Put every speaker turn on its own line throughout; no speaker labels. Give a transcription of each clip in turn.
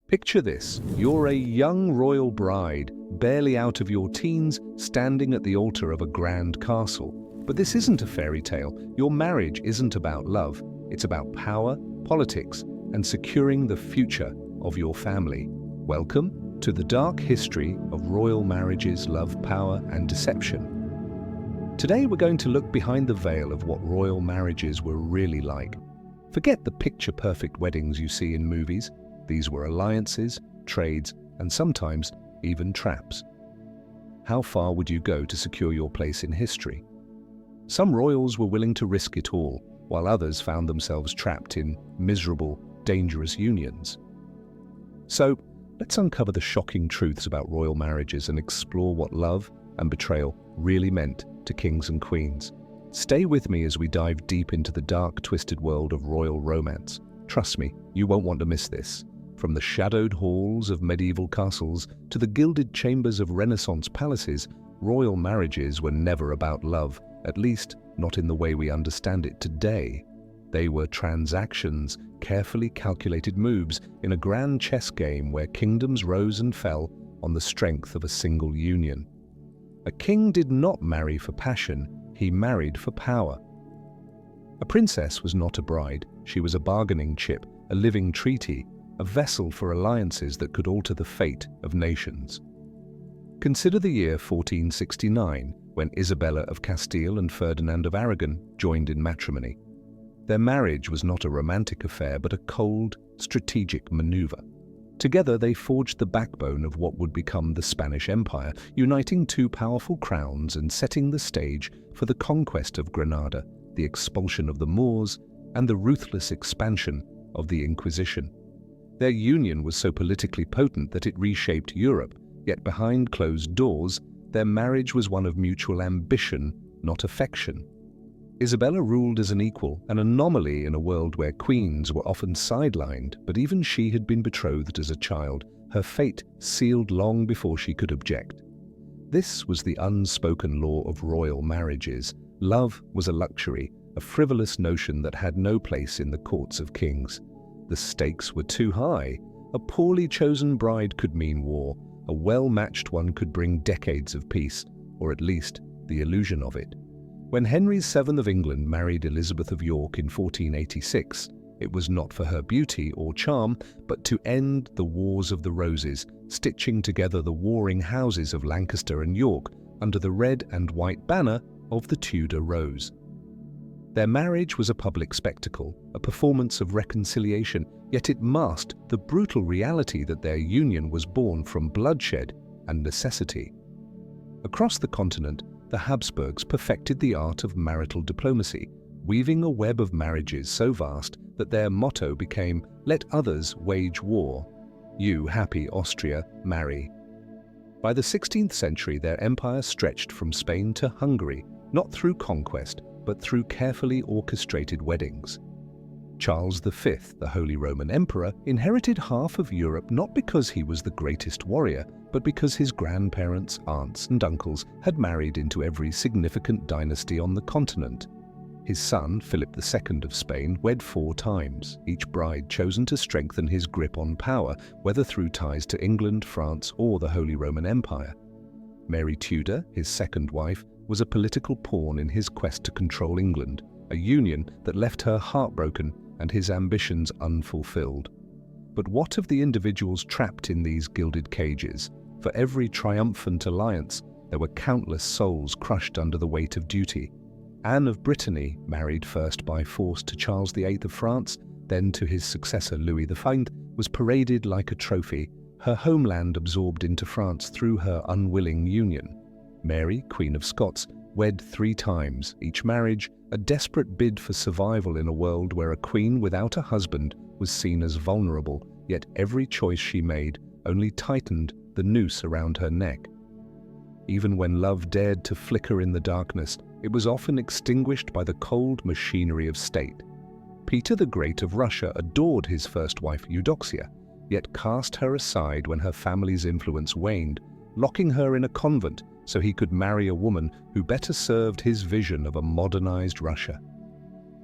Picture this, you're a young royal bride, barely out of your teens, standing at the altar of a grand castle. But this isn't a fairy tale. Your marriage isn't about love. It's about power, politics, and securing the future of your family. Welcome to the dark history of royal marriages, love, power, and deception. Today we're going to look behind the veil of what royal marriages were really like. Forget the picture-perfect weddings you see in movies. These were alliances, trades, and sometimes even traps. How far would you go to secure your place in history? Some royals were willing to risk it all, while others found themselves trapped in miserable, dangerous unions. So, let's uncover the shocking truths about royal marriages and explore what love and betrayal really meant to kings and queens. Stay with me as we dive deep into the dark, twisted world of royal romance. Trust me, you won't want to miss this. From the shadowed halls of medieval castles to the gilded chambers of Renaissance palaces, royal marriages were never about love, at least not in the way we understand it today. They were transactions, carefully calculated moves in a grand chess game where kingdoms rose and fell on the strength of a single union. A king did not marry for passion, he married for power. A princess was not a bride, she was a bargaining chip, a living treaty, a vessel for alliances that could alter the fate of nations. Consider the year 1469, when Isabella of Castile and Ferdinand of Aragon joined in matrimony. Their marriage was not a romantic affair, but a cold, strategic maneuver. Together they forged the backbone of what would become the Spanish Empire, uniting two powerful crowns and setting the stage for the conquest of Granada, the expulsion of the Moors, and the ruthless expansion of the Inquisition. Their union was so politically potent that it reshaped Europe, yet behind closed doors, their marriage was one of mutual ambition, not affection. Isabella ruled as an equal, an anomaly in a world where queens were often sidelined, but even she had been betrothed as a child, her fate sealed long before she could object. This was the unspoken law of royal marriages. Love was a luxury, a frivolous notion that had no place in the courts of kings. The stakes were too high. A poorly chosen bride could mean war. A well-matched one could bring decades of peace, or at least the illusion of it. When Henry VII of England married Elizabeth of York in 1486, it was not for her beauty or charm, but to end the Wars of the Roses, stitching together the warring houses of Lancaster and York under the red and white banner of the Tudor Rose. Their marriage was a public spectacle, a performance of reconciliation, yet it masked the brutal reality that their union was born from bloodshed and necessity. Across the continent, the Habsburgs perfected the art of marital diplomacy, weaving a web of marriages so vast that their motto became, "Let others wage war. You, happy Austria, marry." By the 16th century, their empire stretched from Spain to Hungary, not through conquest, but through carefully orchestrated weddings. Charles V, the Holy Roman Emperor, inherited half of Europe not because he was the greatest warrior, but because his grandparents, aunts, and uncles had married into every significant dynasty on the continent. His son, Philip II of Spain, wed 4 times, each bride chosen to strengthen his grip on power, whether through ties to England, France, or the Holy Roman Empire. Mary Tudor, his second wife, was a political pawn in his quest to control England, a union that left her heartbroken and his ambitions unfulfilled. But what of the individuals trapped in these gilded cages? For every triumphant alliance, there were countless souls crushed under the weight of duty. Anne of Brittany, married first by force to Charles VIII of France, then to his successor Louis V, was paraded like a trophy, her homeland absorbed into France through her unwilling union. Mary, Queen of Scots, wed 3 times, each marriage a desperate bid for survival in a world where a queen without a husband was seen as vulnerable, yet every choice she made only tightened the noose around her neck. Even when love dared to flicker in the darkness, it was often extinguished by the cold machinery of state. Peter the Great of Russia adored his first wife Eudoxia, yet cast her aside when her family's influence waned, locking her in a convent so he could marry a woman who better served his vision of a modernized Russia.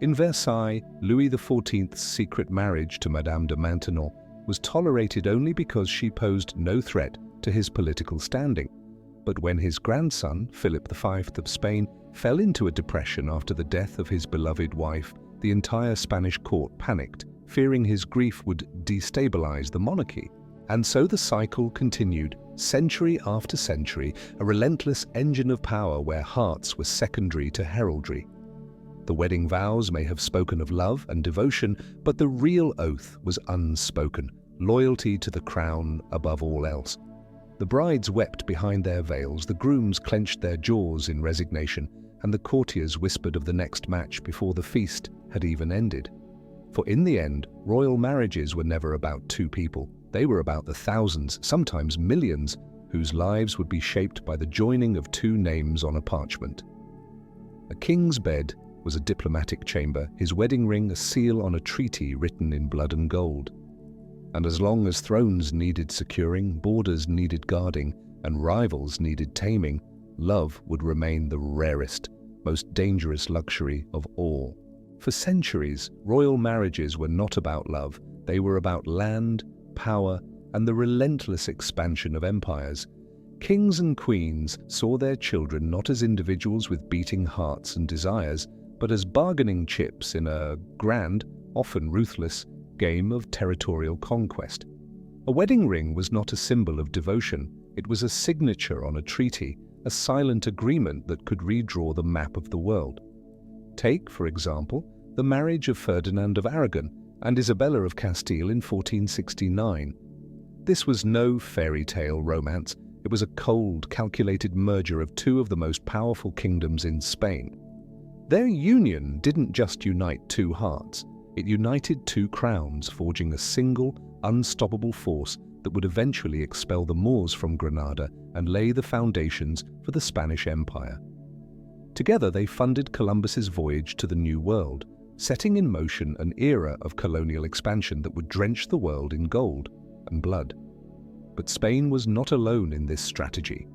In Versailles, Louis XIV's secret marriage to Madame de Maintenon was tolerated only because she posed no threat to his political standing. But when his grandson, Philip V of Spain, fell into a depression after the death of his beloved wife, the entire Spanish court panicked, fearing his grief would destabilize the monarchy. And so the cycle continued, century after century, a relentless engine of power where hearts were secondary to heraldry. The wedding vows may have spoken of love and devotion, but the real oath was unspoken, loyalty to the crown above all else. The brides wept behind their veils, the grooms clenched their jaws in resignation, and the courtiers whispered of the next match before the feast had even ended. For in the end, royal marriages were never about two people. They were about the thousands, sometimes millions, whose lives would be shaped by the joining of two names on a parchment. A king's bed was a diplomatic chamber, his wedding ring a seal on a treaty written in blood and gold. And as long as thrones needed securing, borders needed guarding, and rivals needed taming, love would remain the rarest, most dangerous luxury of all. For centuries, royal marriages were not about love. They were about land, power, and the relentless expansion of empires. Kings and queens saw their children not as individuals with beating hearts and desires, but as bargaining chips in a grand, often ruthless, game of territorial conquest. A wedding ring was not a symbol of devotion. It was a signature on a treaty, a silent agreement that could redraw the map of the world. Take, for example, the marriage of Ferdinand of Aragon and Isabella of Castile in 1469. This was no fairy tale romance. It was a cold, calculated merger of two of the most powerful kingdoms in Spain. Their union didn't just unite two hearts. It united two crowns, forging a single, unstoppable force that would eventually expel the Moors from Granada and lay the foundations for the Spanish Empire. Together they funded Columbus's voyage to the New World, setting in motion an era of colonial expansion that would drench the world in gold and blood. But Spain was not alone in this strategy.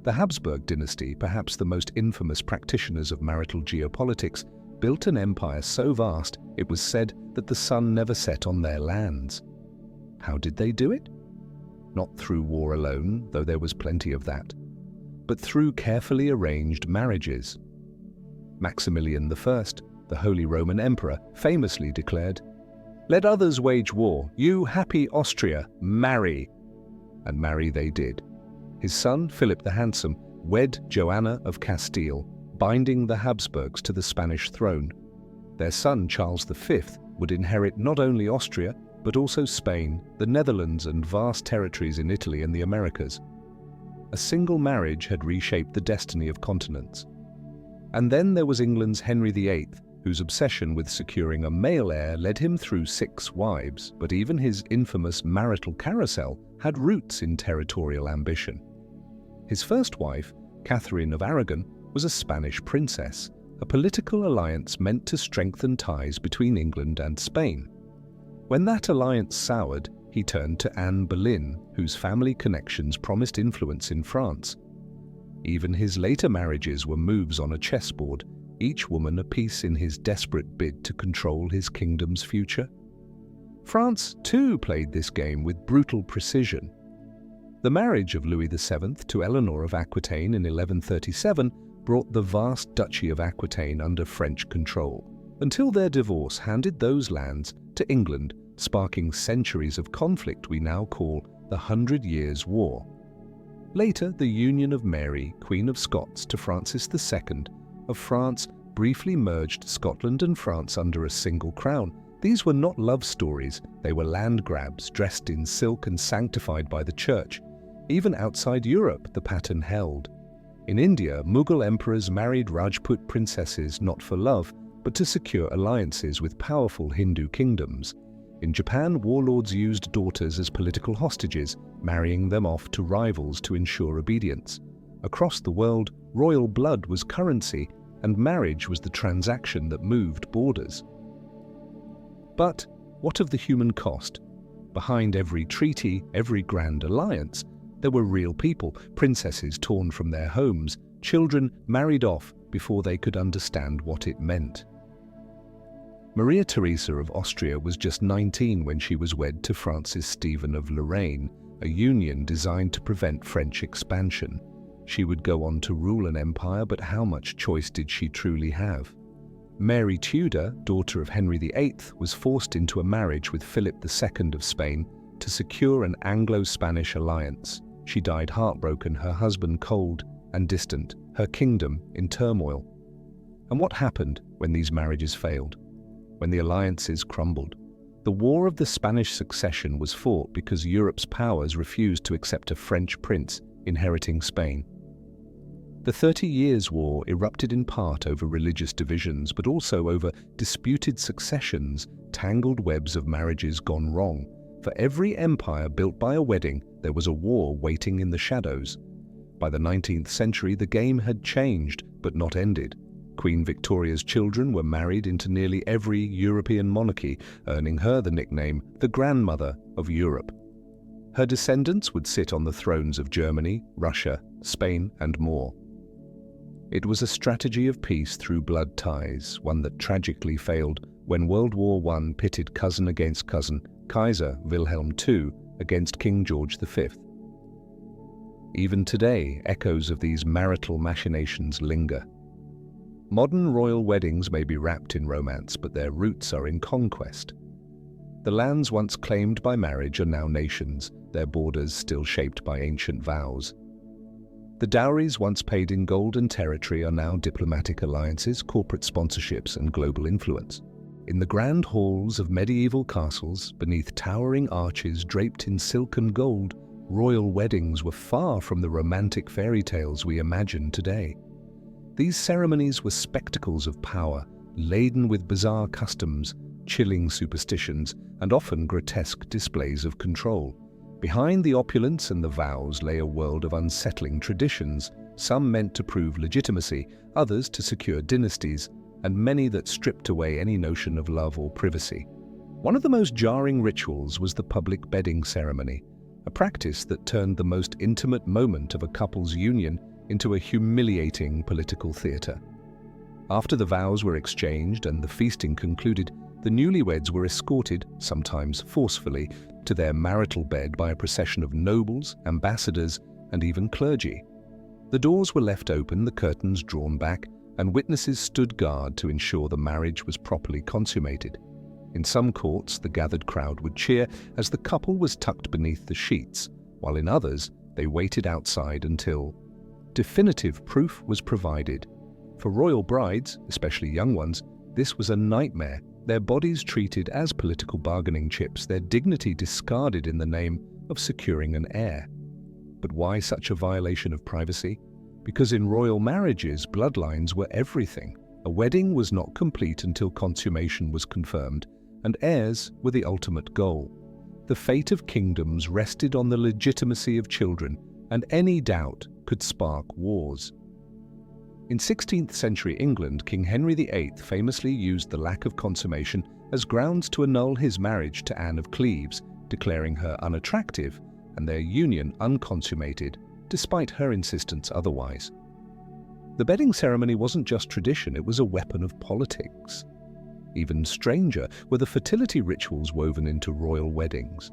The Habsburg dynasty, perhaps the most infamous practitioners of marital geopolitics, built an empire so vast it was said that the sun never set on their lands. How did they do it? Not through war alone, though there was plenty of that, but through carefully arranged marriages. Maximilian I, the Holy Roman Emperor, famously declared, "Let others wage war, you happy Austria, marry." And marry they did. His son, Philip the Handsome, wed Joanna of Castile, binding the Habsburgs to the Spanish throne. Their son, Charles V, would inherit not only Austria, but also Spain, the Netherlands, and vast territories in Italy and the Americas. A single marriage had reshaped the destiny of continents. And then there was England's Henry VIII, whose obsession with securing a male heir led him through 6 wives, but even his infamous marital carousel had roots in territorial ambition. His first wife, Catherine of Aragon, was a Spanish princess, a political alliance meant to strengthen ties between England and Spain. When that alliance soured, he turned to Anne Boleyn, whose family connections promised influence in France. Even his later marriages were moves on a chessboard, each woman a piece in his desperate bid to control his kingdom's future. France, too, played this game with brutal precision. The marriage of Louis VII to Eleanor of Aquitaine in 1137 brought the vast Duchy of Aquitaine under French control, until their divorce handed those lands to England, sparking centuries of conflict we now call the 100 Years' War. Later, the union of Mary, Queen of Scots, to Francis II of France briefly merged Scotland and France under a single crown. These were not love stories, they were land grabs dressed in silk and sanctified by the church. Even outside Europe, the pattern held. In India, Mughal emperors married Rajput princesses not for love, but to secure alliances with powerful Hindu kingdoms. In Japan, warlords used daughters as political hostages, marrying them off to rivals to ensure obedience. Across the world, royal blood was currency, and marriage was the transaction that moved borders. But what of the human cost? Behind every treaty, every grand alliance, there were real people, princesses torn from their homes, children married off before they could understand what it meant. Maria Theresa of Austria was just 19 when she was wed to Francis Stephen of Lorraine, a union designed to prevent French expansion. She would go on to rule an empire, but how much choice did she truly have? Mary Tudor, daughter of Henry VIII, was forced into a marriage with Philip II of Spain to secure an Anglo-Spanish alliance. She died heartbroken, her husband cold and distant, her kingdom in turmoil. And what happened when these marriages failed? When the alliances crumbled? The War of the Spanish Succession was fought because Europe's powers refused to accept a French prince inheriting Spain. The 30 Years' War erupted in part over religious divisions, but also over disputed successions, tangled webs of marriages gone wrong. For every empire built by a wedding, there was a war waiting in the shadows. By the 19th century, the game had changed, but not ended. Queen Victoria's children were married into nearly every European monarchy, earning her the nickname the Grandmother of Europe. Her descendants would sit on the thrones of Germany, Russia, Spain, and more. It was a strategy of peace through blood ties, one that tragically failed when World War I pitted cousin against cousin, Kaiser Wilhelm II against King George V. Even today, echoes of these marital machinations linger. Modern royal weddings may be wrapped in romance, but their roots are in conquest. The lands once claimed by marriage are now nations, their borders still shaped by ancient vows. The dowries once paid in gold and territory are now diplomatic alliances, corporate sponsorships, and global influence. In the grand halls of medieval castles, beneath towering arches draped in silk and gold, royal weddings were far from the romantic fairy tales we imagine today. These ceremonies were spectacles of power, laden with bizarre customs, chilling superstitions, and often grotesque displays of control. Behind the opulence and the vows lay a world of unsettling traditions, some meant to prove legitimacy, others to secure dynasties, and many that stripped away any notion of love or privacy. One of the most jarring rituals was the public bedding ceremony, a practice that turned the most intimate moment of a couple's union into a humiliating political theater. After the vows were exchanged and the feasting concluded, the newlyweds were escorted, sometimes forcefully, to their marital bed by a procession of nobles, ambassadors, and even clergy. The doors were left open, the curtains drawn back, and witnesses stood guard to ensure the marriage was properly consummated. In some courts, the gathered crowd would cheer as the couple was tucked beneath the sheets, while in others, they waited outside until definitive proof was provided. For royal brides, especially young ones, this was a nightmare. Their bodies treated as political bargaining chips, their dignity discarded in the name of securing an heir. But why such a violation of privacy? Because in royal marriages, bloodlines were everything. A wedding was not complete until consummation was confirmed, and heirs were the ultimate goal. The fate of kingdoms rested on the legitimacy of children, and any doubt could spark wars. In 16th century England, King Henry VIII famously used the lack of consummation as grounds to annul his marriage to Anne of Cleves, declaring her unattractive and their union unconsummated, despite her insistence otherwise. The bedding ceremony wasn't just tradition, it was a weapon of politics. Even stranger were the fertility rituals woven into royal weddings.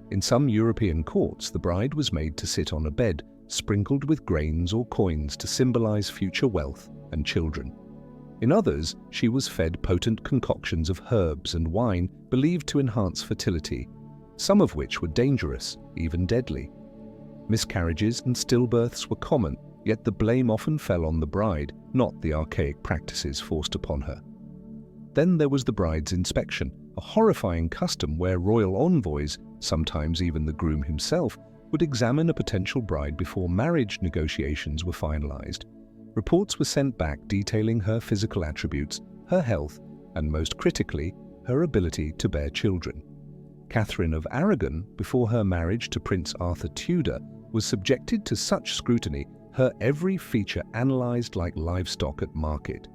In some European courts, the bride was made to sit on a bed sprinkled with grains or coins to symbolize future wealth and children. In others, she was fed potent concoctions of herbs and wine believed to enhance fertility, some of which were dangerous, even deadly. Miscarriages and stillbirths were common, yet the blame often fell on the bride, not the archaic practices forced upon her. Then there was the bride's inspection, a horrifying custom where royal envoys, sometimes even the groom himself, would examine a potential bride before marriage negotiations were finalized. Reports were sent back detailing her physical attributes, her health, and most critically, her ability to bear children. Catherine of Aragon, before her marriage to Prince Arthur Tudor, was subjected to such scrutiny, her every feature analyzed like livestock at market.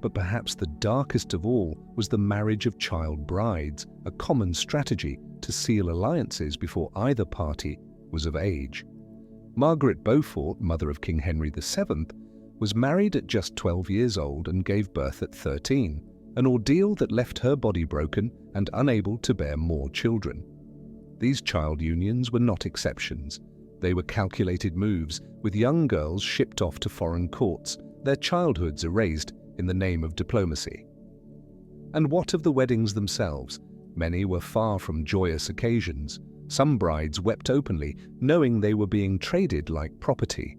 But perhaps the darkest of all was the marriage of child brides, a common strategy to seal alliances before either party was of age. Margaret Beaufort, mother of King Henry VII, was married at just 12 years old and gave birth at 13, an ordeal that left her body broken and unable to bear more children. These child unions were not exceptions. They were calculated moves, with young girls shipped off to foreign courts, their childhoods erased in the name of diplomacy. And what of the weddings themselves? Many were far from joyous occasions. Some brides wept openly, knowing they were being traded like property.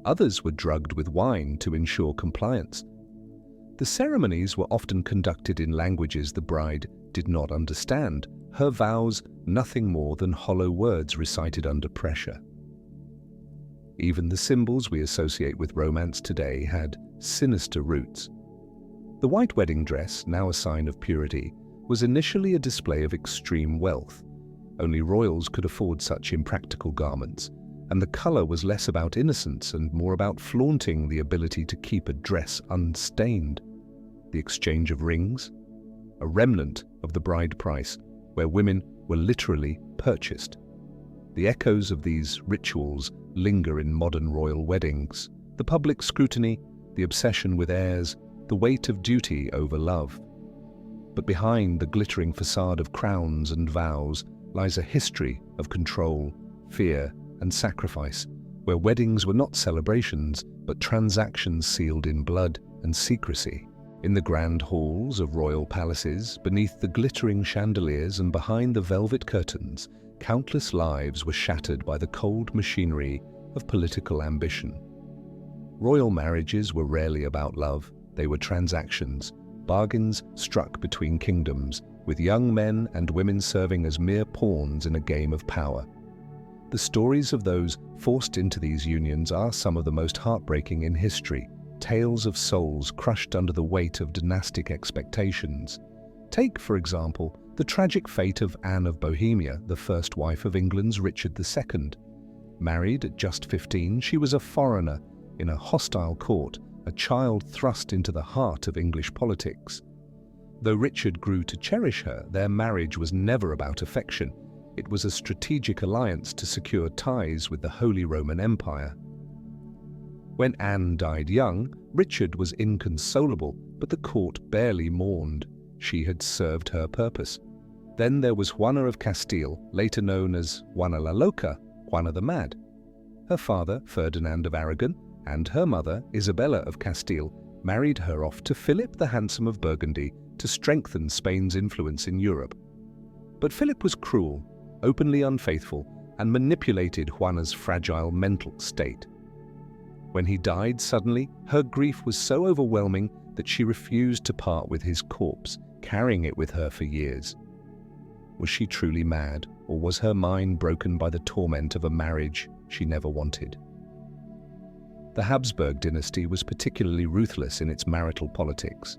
Others were drugged with wine to ensure compliance. The ceremonies were often conducted in languages the bride did not understand, her vows nothing more than hollow words recited under pressure. Even the symbols we associate with romance today had sinister roots. The white wedding dress, now a sign of purity, was initially a display of extreme wealth. Only royals could afford such impractical garments, and the color was less about innocence and more about flaunting the ability to keep a dress unstained. The exchange of rings, a remnant of the bride price, where women were literally purchased. The echoes of these rituals linger in modern royal weddings. The public scrutiny, the obsession with heirs, the weight of duty over love. But behind the glittering facade of crowns and vows lies a history of control, fear, and sacrifice, where weddings were not celebrations, but transactions sealed in blood and secrecy. In the grand halls of royal palaces, beneath the glittering chandeliers and behind the velvet curtains, countless lives were shattered by the cold machinery of political ambition. Royal marriages were rarely about love. They were transactions, bargains struck between kingdoms, with young men and women serving as mere pawns in a game of power. The stories of those forced into these unions are some of the most heartbreaking in history, tales of souls crushed under the weight of dynastic expectations. Take, for example, the tragic fate of Anne of Bohemia, the first wife of England's Richard II. Married at just 15, she was a foreigner in a hostile court, a child thrust into the heart of English politics. Though Richard grew to cherish her, their marriage was never about affection. It was a strategic alliance to secure ties with the Holy Roman Empire. When Anne died young, Richard was inconsolable, but the court barely mourned. She had served her purpose. Then there was Juana of Castile, later known as Juana la Loca, Juana the Mad. Her father, Ferdinand of Aragon, and her mother, Isabella of Castile, married her off to Philip the Handsome of Burgundy to strengthen Spain's influence in Europe. But Philip was cruel, openly unfaithful, and manipulated Juana's fragile mental state. When he died suddenly, her grief was so overwhelming that she refused to part with his corpse, carrying it with her for years. Was she truly mad, or was her mind broken by the torment of a marriage she never wanted? The Habsburg dynasty was particularly ruthless in its marital politics.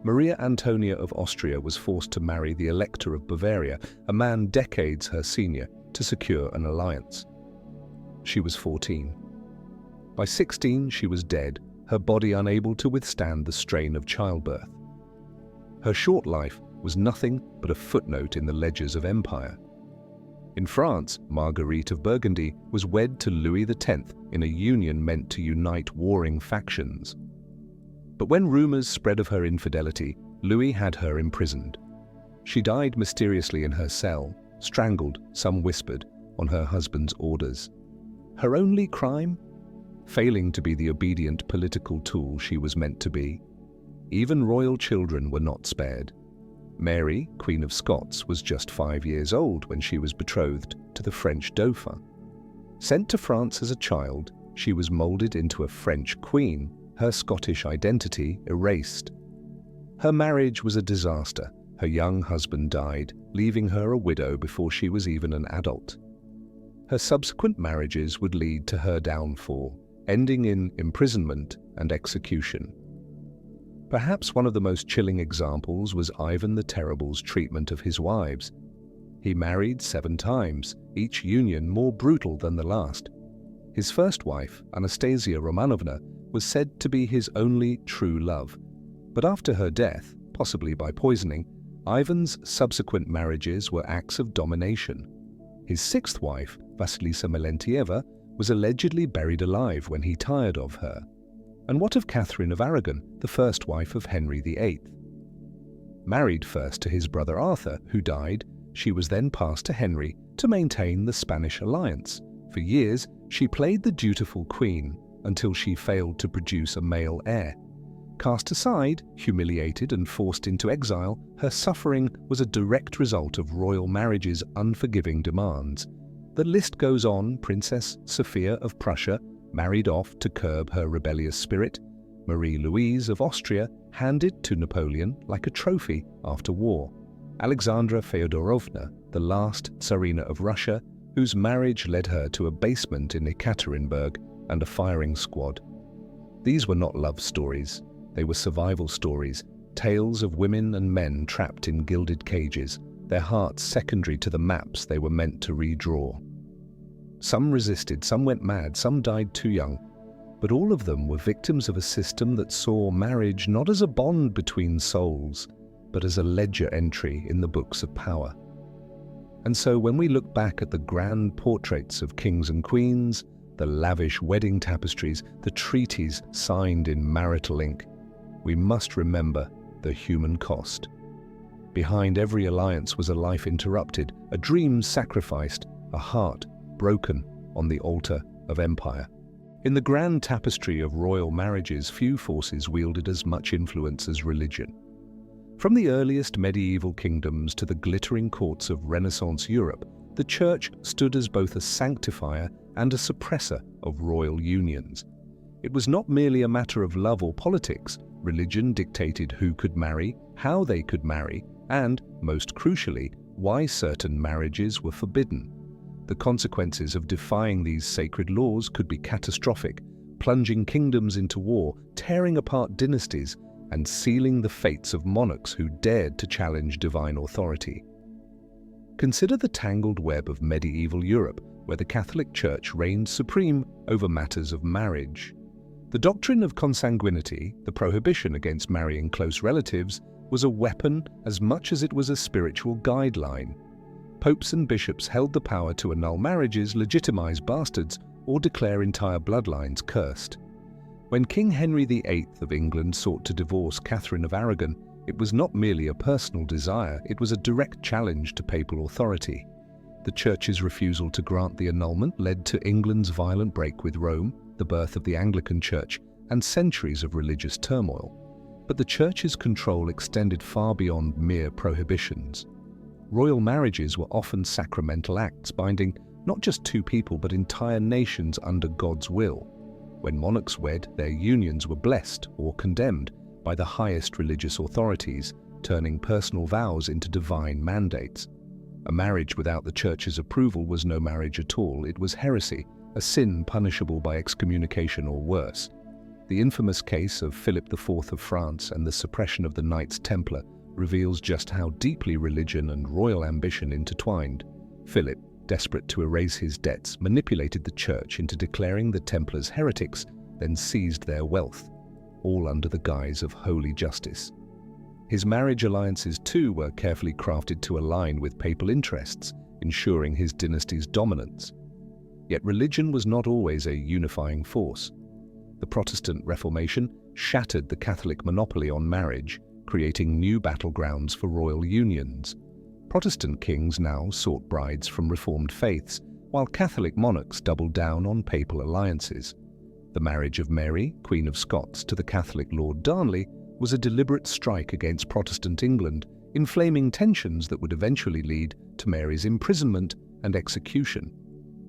Maria Antonia of Austria was forced to marry the Elector of Bavaria, a man decades her senior, to secure an alliance. She was 14. By 16, she was dead, her body unable to withstand the strain of childbirth. Her short life was nothing but a footnote in the ledgers of empire. In France, Marguerite of Burgundy was wed to Louis X in a union meant to unite warring factions. But when rumors spread of her infidelity, Louis had her imprisoned. She died mysteriously in her cell, strangled, some whispered, on her husband's orders. Her only crime? Failing to be the obedient political tool she was meant to be. Even royal children were not spared. Mary, Queen of Scots, was just 5 years old when she was betrothed to the French Dauphin. Sent to France as a child, she was molded into a French queen, her Scottish identity erased. Her marriage was a disaster. Her young husband died, leaving her a widow before she was even an adult. Her subsequent marriages would lead to her downfall, ending in imprisonment and execution. Perhaps one of the most chilling examples was Ivan the Terrible's treatment of his wives. He married 7 times, each union more brutal than the last. His first wife, Anastasia Romanovna, was said to be his only true love. But after her death, possibly by poisoning, Ivan's subsequent marriages were acts of domination. His 6th wife, Vasilisa Melentieva, was allegedly buried alive when he tired of her. And what of Catherine of Aragon, the first wife of Henry VIII? Married first to his brother Arthur, who died, she was then passed to Henry to maintain the Spanish alliance. For years, she played the dutiful queen until she failed to produce a male heir. Cast aside, humiliated and forced into exile, her suffering was a direct result of royal marriage's unforgiving demands. The list goes on. Princess Sophia of Prussia married off to curb her rebellious spirit. Marie-Louise of Austria handed to Napoleon like a trophy after war. Alexandra Feodorovna, the last Tsarina of Russia, whose marriage led her to a basement in Ekaterinburg and a firing squad. These were not love stories. They were survival stories, tales of women and men trapped in gilded cages, their hearts secondary to the maps they were meant to redraw. Some resisted, some went mad, some died too young, but all of them were victims of a system that saw marriage not as a bond between souls, but as a ledger entry in the books of power. And so when we look back at the grand portraits of kings and queens, the lavish wedding tapestries, the treaties signed in marital ink, we must remember the human cost. Behind every alliance was a life interrupted, a dream sacrificed, a heart broken on the altar of empire. In the grand tapestry of royal marriages, few forces wielded as much influence as religion. From the earliest medieval kingdoms to the glittering courts of Renaissance Europe, the Church stood as both a sanctifier and a suppressor of royal unions. It was not merely a matter of love or politics. Religion dictated who could marry, how they could marry, and, most crucially, why certain marriages were forbidden. The consequences of defying these sacred laws could be catastrophic, plunging kingdoms into war, tearing apart dynasties, and sealing the fates of monarchs who dared to challenge divine authority. Consider the tangled web of medieval Europe, where the Catholic Church reigned supreme over matters of marriage. The doctrine of consanguinity, the prohibition against marrying close relatives, was a weapon as much as it was a spiritual guideline. Popes and bishops held the power to annul marriages, legitimize bastards, or declare entire bloodlines cursed. When King Henry VIII of England sought to divorce Catherine of Aragon, it was not merely a personal desire, it was a direct challenge to papal authority. The Church's refusal to grant the annulment led to England's violent break with Rome, the birth of the Anglican Church, and centuries of religious turmoil. But the Church's control extended far beyond mere prohibitions. Royal marriages were often sacramental acts binding not just two people but entire nations under God's will. When monarchs wed, their unions were blessed or condemned by the highest religious authorities, turning personal vows into divine mandates. A marriage without the Church's approval was no marriage at all. It was heresy, a sin punishable by excommunication or worse. The infamous case of Philip IV of France and the suppression of the Knights Templar reveals just how deeply religion and royal ambition intertwined. Philip, desperate to erase his debts, manipulated the Church into declaring the Templars heretics, then seized their wealth, all under the guise of holy justice. His marriage alliances, too, were carefully crafted to align with papal interests, ensuring his dynasty's dominance. Yet religion was not always a unifying force. The Protestant Reformation shattered the Catholic monopoly on marriage, creating new battlegrounds for royal unions. Protestant kings now sought brides from Reformed faiths, while Catholic monarchs doubled down on papal alliances. The marriage of Mary, Queen of Scots, to the Catholic Lord Darnley was a deliberate strike against Protestant England, inflaming tensions that would eventually lead to Mary's imprisonment and execution.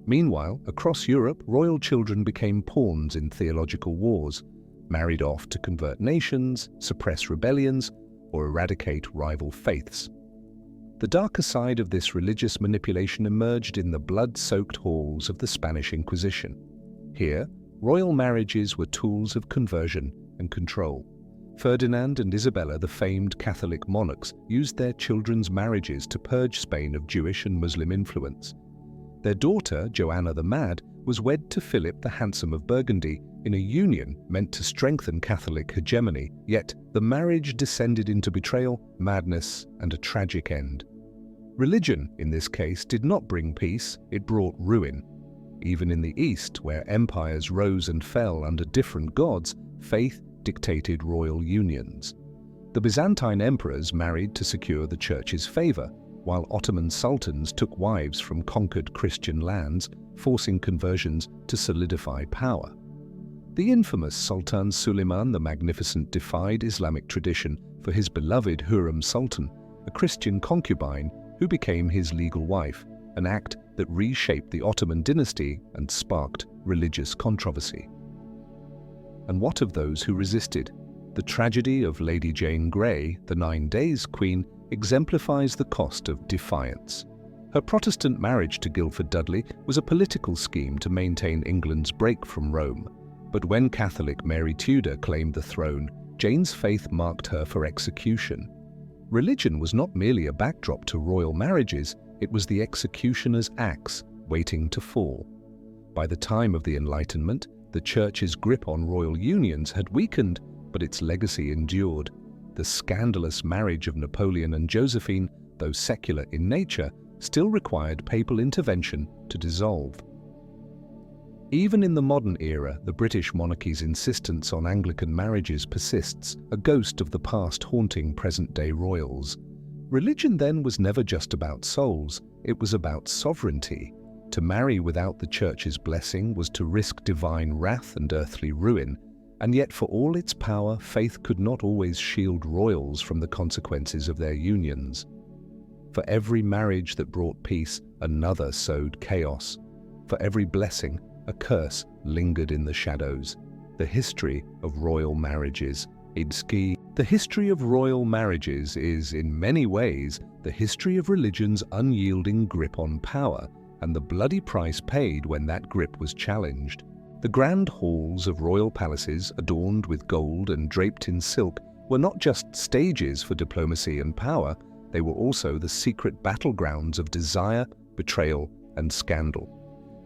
Meanwhile, across Europe, royal children became pawns in theological wars, married off to convert nations, suppress rebellions, or eradicate rival faiths. The darker side of this religious manipulation emerged in the blood-soaked halls of the Spanish Inquisition. Here, royal marriages were tools of conversion and control. Ferdinand and Isabella, the famed Catholic monarchs, used their children's marriages to purge Spain of Jewish and Muslim influence. Their daughter, Joanna the Mad, was wed to Philip the Handsome of Burgundy in a union meant to strengthen Catholic hegemony, yet the marriage descended into betrayal, madness, and a tragic end. Religion, in this case, did not bring peace, it brought ruin. Even in the East, where empires rose and fell under different gods, faith dictated royal unions. The Byzantine emperors married to secure the church's favor, while Ottoman sultans took wives from conquered Christian lands, forcing conversions to solidify power. The infamous Sultan Suleiman the Magnificent defied Islamic tradition for his beloved Hurrem Sultan, a Christian concubine who became his legal wife, an act that reshaped the Ottoman dynasty and sparked religious controversy. And what of those who resisted? The tragedy of Lady Jane Grey, the 9 Days Queen, exemplifies the cost of defiance. Her Protestant marriage to Guildford Dudley was a political scheme to maintain England's break from Rome. But when Catholic Mary Tudor claimed the throne, Jane's faith marked her for execution. Religion was not merely a backdrop to royal marriages, it was the executioner's axe waiting to fall. By the time of the Enlightenment, the Church's grip on royal unions had weakened, but its legacy endured. The scandalous marriage of Napoleon and Josephine, though secular in nature, still required papal intervention to dissolve. Even in the modern era, the British monarchy's insistence on Anglican marriages persists, a ghost of the past haunting present-day royals. Religion then was never just about souls, it was about sovereignty. To marry without the Church's blessing was to risk divine wrath and earthly ruin, and yet for all its power, faith could not always shield royals from the consequences of their unions. For every marriage that brought peace, another sowed chaos. For every blessing, a curse lingered in the shadows. The history of royal marriages. The history of royal marriages is, in many ways, the history of religion's unyielding grip on power and the bloody price paid when that grip was challenged. The grand halls of royal palaces, adorned with gold and draped in silk, were not just stages for diplomacy and power, they were also the secret battlegrounds of desire, betrayal, and scandal.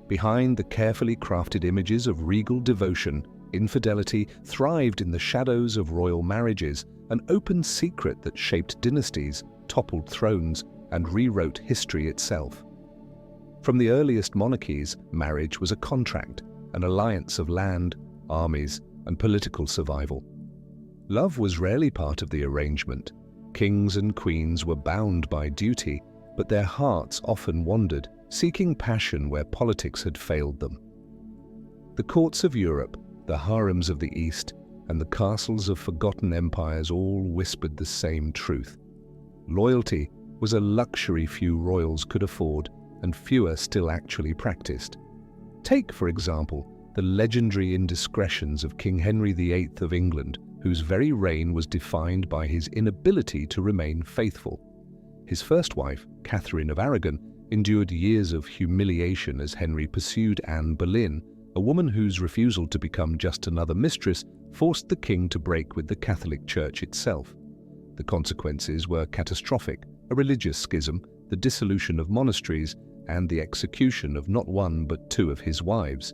Behind the carefully crafted images of regal devotion, infidelity thrived in the shadows of royal marriages, an open secret that shaped dynasties, toppled thrones, and rewrote history itself. From the earliest monarchies, marriage was a contract, an alliance of land, armies, and political survival. Love was rarely part of the arrangement. Kings and queens were bound by duty, but their hearts often wandered, seeking passion where politics had failed them. The courts of Europe, the harems of the East, and the castles of forgotten empires all whispered the same truth. Loyalty was a luxury few royals could afford, and fewer still actually practiced. Take, for example, the legendary indiscretions of King Henry VIII of England, whose very reign was defined by his inability to remain faithful. His first wife, Catherine of Aragon, endured years of humiliation as Henry pursued Anne Boleyn, a woman whose refusal to become just another mistress forced the king to break with the Catholic Church itself. The consequences were catastrophic: a religious schism, the dissolution of monasteries, and the execution of not one but 2 of his wives.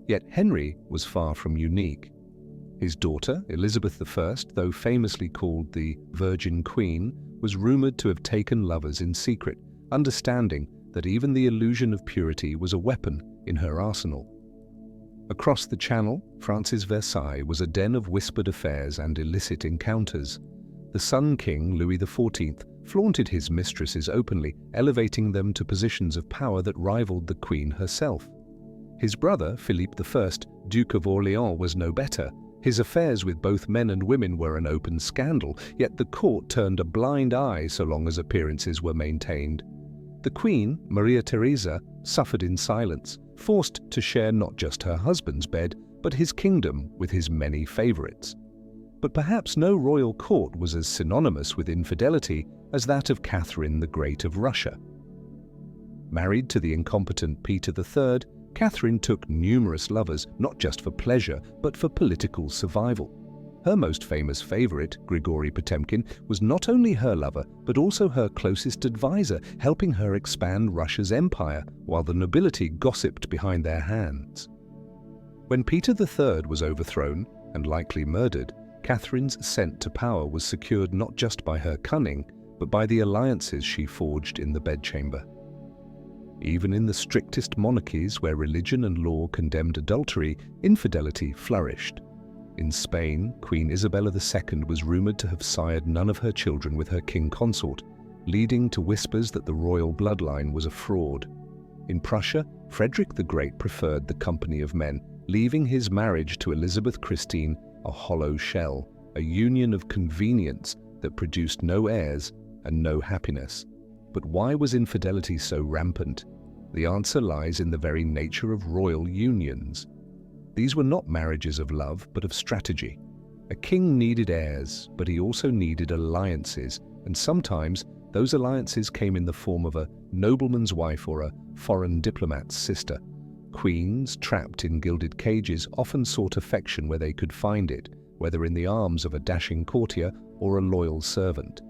Yet Henry was far from unique. His daughter, Elizabeth I, though famously called the Virgin Queen, was rumoured to have taken lovers in secret, understanding that even the illusion of purity was a weapon in her arsenal. Across the Channel, France's Versailles was a den of whispered affairs and illicit encounters. The Sun King, Louis XIV, flaunted his mistresses openly, elevating them to positions of power that rivaled the Queen herself. His brother, Philippe I, Duke of Orléans, was no better. His affairs with both men and women were an open scandal, yet the court turned a blind eye so long as appearances were maintained. The Queen, Maria Theresa, suffered in silence, forced to share not just her husband's bed, but his kingdom with his many favourites. But perhaps no royal court was as synonymous with infidelity as that of Catherine the Great of Russia. Married to the incompetent Peter III, Catherine took numerous lovers, not just for pleasure, but for political survival. Her most famous favourite, Grigory Potemkin, was not only her lover, but also her closest advisor, helping her expand Russia's empire, while the nobility gossiped behind their hands. When Peter III was overthrown, and likely murdered, Catherine's ascent to power was secured not just by her cunning, but by the alliances she forged in the bedchamber. Even in the strictest monarchies where religion and law condemned adultery, infidelity flourished. In Spain, Queen Isabella II was rumoured to have sired none of her children with her king consort, leading to whispers that the royal bloodline was a fraud. In Prussia, Frederick the Great preferred the company of men, leaving his marriage to Elizabeth Christine a hollow shell, a union of convenience that produced no heirs and no happiness. But why was infidelity so rampant? The answer lies in the very nature of royal unions. These were not marriages of love, but of strategy. A king needed heirs, but he also needed alliances, and sometimes those alliances came in the form of a nobleman's wife or a foreign diplomat's sister. Queens, trapped in gilded cages, often sought affection where they could find it, whether in the arms of a dashing courtier or a loyal servant.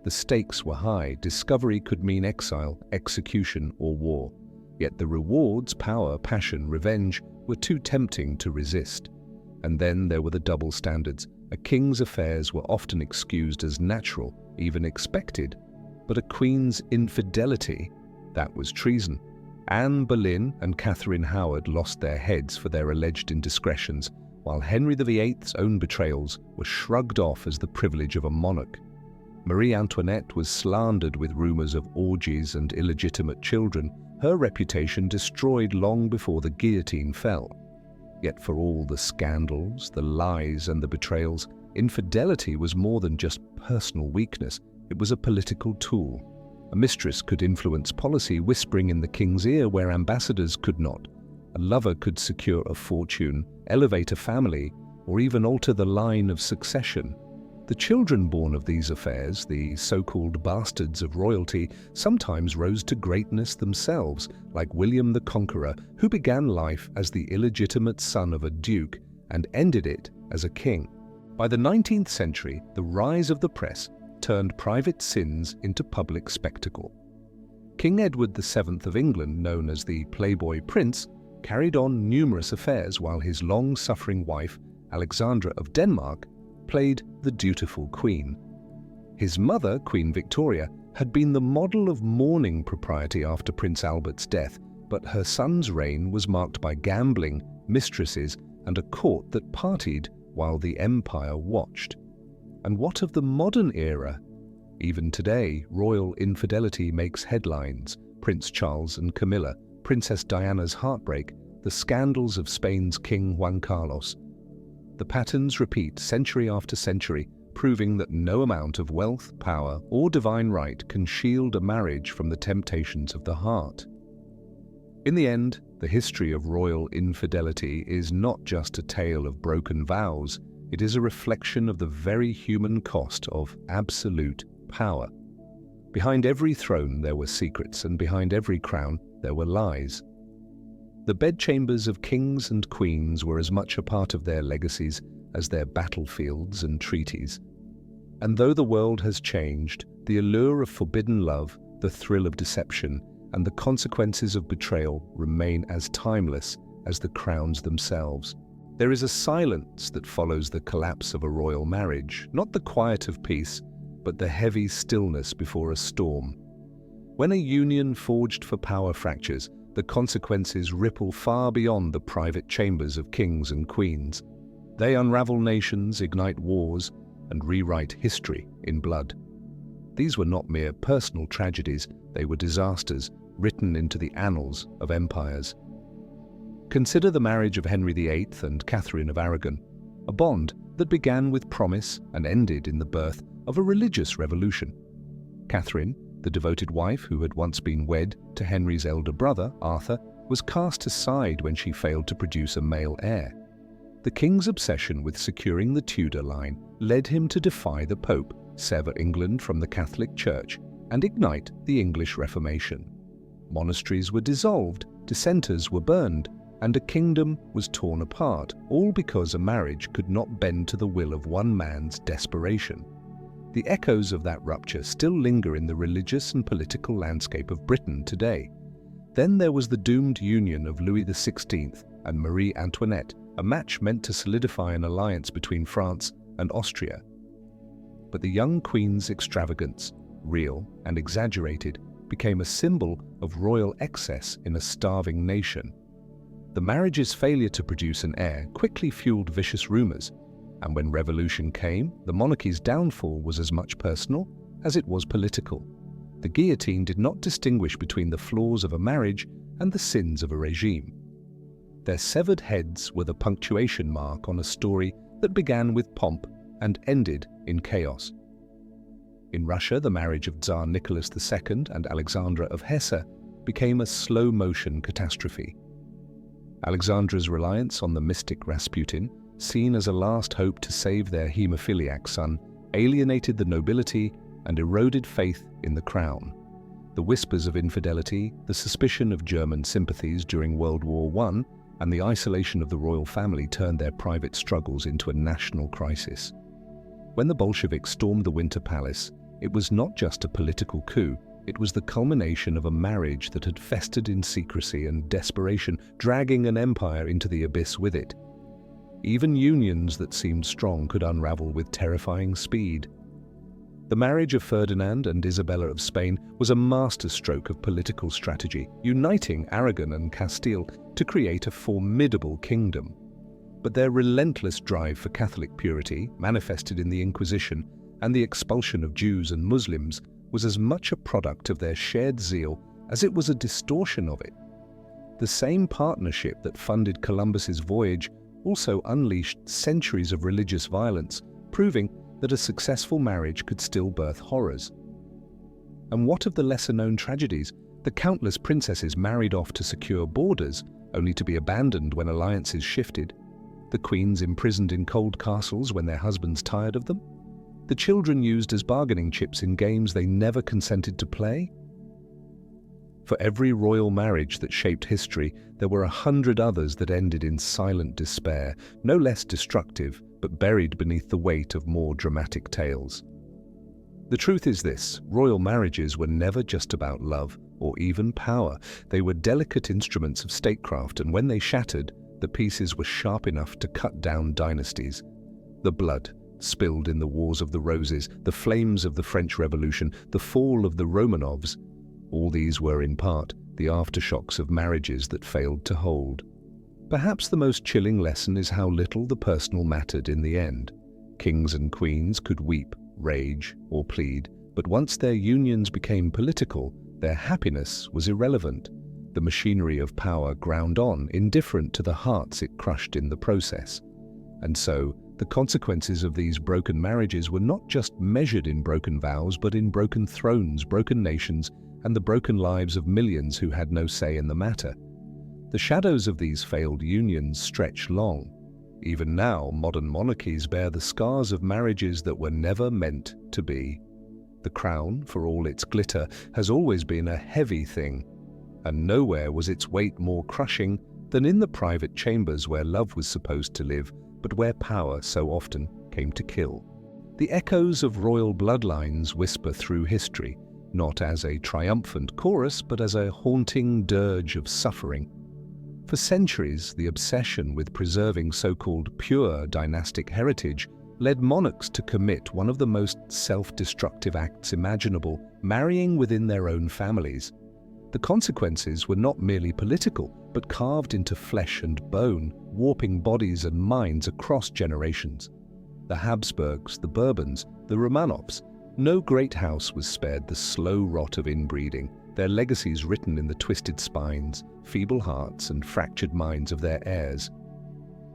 The stakes were high. Discovery could mean exile, execution, or war. Yet the rewards, power, passion, revenge, were too tempting to resist. And then there were the double standards. A king's affairs were often excused as natural, even expected. But a queen's infidelity, that was treason. Anne Boleyn and Catherine Howard lost their heads for their alleged indiscretions, while Henry VIII's own betrayals were shrugged off as the privilege of a monarch. Marie Antoinette was slandered with rumours of orgies and illegitimate children, her reputation destroyed long before the guillotine fell. Yet for all the scandals, the lies and the betrayals, infidelity was more than just personal weakness, it was a political tool. A mistress could influence policy, whispering in the king's ear where ambassadors could not. A lover could secure a fortune, elevate a family, or even alter the line of succession. The children born of these affairs, the so-called bastards of royalty, sometimes rose to greatness themselves, like William the Conqueror, who began life as the illegitimate son of a duke and ended it as a king. By the 19th century, the rise of the press turned private sins into public spectacle. King Edward VII of England, known as the Playboy Prince, carried on numerous affairs while his long-suffering wife, Alexandra of Denmark, played the dutiful queen. His mother, Queen Victoria, had been the model of mourning propriety after Prince Albert's death, but her son's reign was marked by gambling, mistresses, and a court that partied while the empire watched. And what of the modern era? Even today, royal infidelity makes headlines. Prince Charles and Camilla, Princess Diana's heartbreak, the scandals of Spain's King Juan Carlos. The patterns repeat century after century, proving that no amount of wealth, power, or divine right can shield a marriage from the temptations of the heart. In the end, the history of royal infidelity is not just a tale of broken vows, it is a reflection of the very human cost of absolute power. Behind every throne there were secrets, and behind every crown there were lies. The bedchambers of kings and queens were as much a part of their legacies as their battlefields and treaties. And though the world has changed, the allure of forbidden love, the thrill of deception, and the consequences of betrayal remain as timeless as the crowns themselves. There is a silence that follows the collapse of a royal marriage, not the quiet of peace, but the heavy stillness before a storm. When a union forged for power fractures, the consequences ripple far beyond the private chambers of kings and queens. They unravel nations, ignite wars, and rewrite history in blood. These were not mere personal tragedies, they were disasters written into the annals of empires. Consider the marriage of Henry VIII and Catherine of Aragon, a bond that began with promise and ended in the birth of a religious revolution. Catherine, the devoted wife who had once been wed to Henry's elder brother, Arthur, was cast aside when she failed to produce a male heir. The king's obsession with securing the Tudor line led him to defy the Pope, sever England from the Catholic Church, and ignite the English Reformation. Monasteries were dissolved, dissenters were burned, and a kingdom was torn apart, all because a marriage could not bend to the will of one man's desperation. The echoes of that rupture still linger in the religious and political landscape of Britain today. Then there was the doomed union of Louis XVI and Marie Antoinette, a match meant to solidify an alliance between France and Austria. But the young queen's extravagance, real and exaggerated, became a symbol of royal excess in a starving nation. The marriage's failure to produce an heir quickly fueled vicious rumors. And when revolution came, the monarchy's downfall was as much personal as it was political. The guillotine did not distinguish between the flaws of a marriage and the sins of a regime. Their severed heads were the punctuation mark on a story that began with pomp and ended in chaos. In Russia, the marriage of Tsar Nicholas II and Alexandra of Hesse became a slow-motion catastrophe. Alexandra's reliance on the mystic Rasputin, seen as a last hope to save their haemophiliac son, alienated the nobility and eroded faith in the crown. The whispers of infidelity, the suspicion of German sympathies during World War I, and the isolation of the royal family turned their private struggles into a national crisis. When the Bolsheviks stormed the Winter Palace, it was not just a political coup, it was the culmination of a marriage that had festered in secrecy and desperation, dragging an empire into the abyss with it. Even unions that seemed strong could unravel with terrifying speed. The marriage of Ferdinand and Isabella of Spain was a masterstroke of political strategy, uniting Aragon and Castile to create a formidable kingdom. But their relentless drive for Catholic purity, manifested in the Inquisition and the expulsion of Jews and Muslims, was as much a product of their shared zeal as it was a distortion of it. The same partnership that funded Columbus's voyage also unleashed centuries of religious violence, proving that a successful marriage could still birth horrors. And what of the lesser-known tragedies? The countless princesses married off to secure borders, only to be abandoned when alliances shifted. The queens imprisoned in cold castles when their husbands tired of them. The children used as bargaining chips in games they never consented to play. For every royal marriage that shaped history, there were 100 others that ended in silent despair, no less destructive, but buried beneath the weight of more dramatic tales. The truth is this: royal marriages were never just about love or even power. They were delicate instruments of statecraft, and when they shattered, the pieces were sharp enough to cut down dynasties. The blood spilled in the Wars of the Roses, the flames of the French Revolution, the fall of the Romanovs, all these were in part the aftershocks of marriages that failed to hold. Perhaps the most chilling lesson is how little the personal mattered in the end. Kings and queens could weep, rage, or plead, but once their unions became political, their happiness was irrelevant. The machinery of power ground on, indifferent to the hearts it crushed in the process. And so, the consequences of these broken marriages were not just measured in broken vows, but in broken thrones, broken nations, and the broken lives of millions who had no say in the matter. The shadows of these failed unions stretch long. Even now, modern monarchies bear the scars of marriages that were never meant to be. The crown, for all its glitter, has always been a heavy thing, and nowhere was its weight more crushing than in the private chambers where love was supposed to live, but where power so often came to kill. The echoes of royal bloodlines whisper through history, not as a triumphant chorus, but as a haunting dirge of suffering. For centuries, the obsession with preserving so-called pure dynastic heritage led monarchs to commit one of the most self-destructive acts imaginable, marrying within their own families. The consequences were not merely political, but carved into flesh and bone, warping bodies and minds across generations. The Habsburgs, the Bourbons, the Romanovs, no great house was spared the slow rot of inbreeding, their legacies written in the twisted spines, feeble hearts, and fractured minds of their heirs.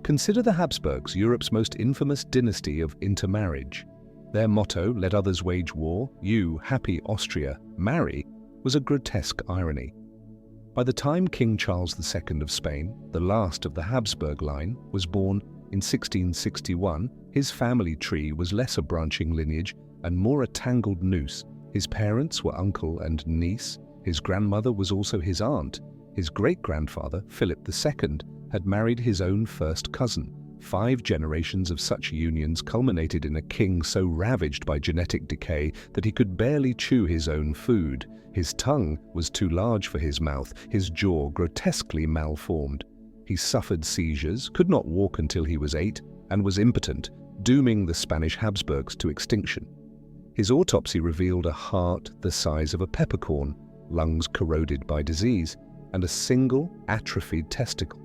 Consider the Habsburgs, Europe's most infamous dynasty of intermarriage. Their motto, "Let others wage war, you, happy Austria, marry," was a grotesque irony. By the time King Charles II of Spain, the last of the Habsburg line, was born in 1661, his family tree was less a branching lineage and more a tangled noose. His parents were uncle and niece, his grandmother was also his aunt, his great-grandfather, Philip II, had married his own first cousin. 5 generations of such unions culminated in a king so ravaged by genetic decay that he could barely chew his own food. His tongue was too large for his mouth, his jaw grotesquely malformed. He suffered seizures, could not walk until he was 8, and was impotent, dooming the Spanish Habsburgs to extinction. His autopsy revealed a heart the size of a peppercorn, lungs corroded by disease, and a single atrophied testicle.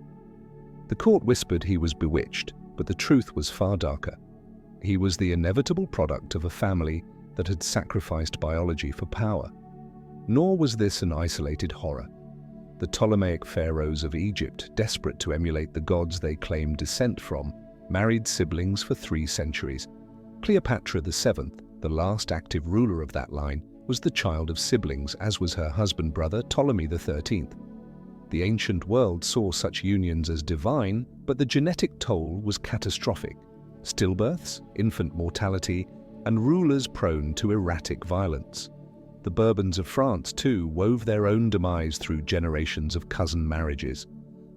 The court whispered he was bewitched, but the truth was far darker. He was the inevitable product of a family that had sacrificed biology for power. Nor was this an isolated horror. The Ptolemaic pharaohs of Egypt, desperate to emulate the gods they claimed descent from, married siblings for 3 centuries. Cleopatra VII, the last active ruler of that line, was the child of siblings, as was her husband-brother Ptolemy XIII. The ancient world saw such unions as divine, but the genetic toll was catastrophic. Stillbirths, infant mortality, and rulers prone to erratic violence. The Bourbons of France, too, wove their own demise through generations of cousin marriages.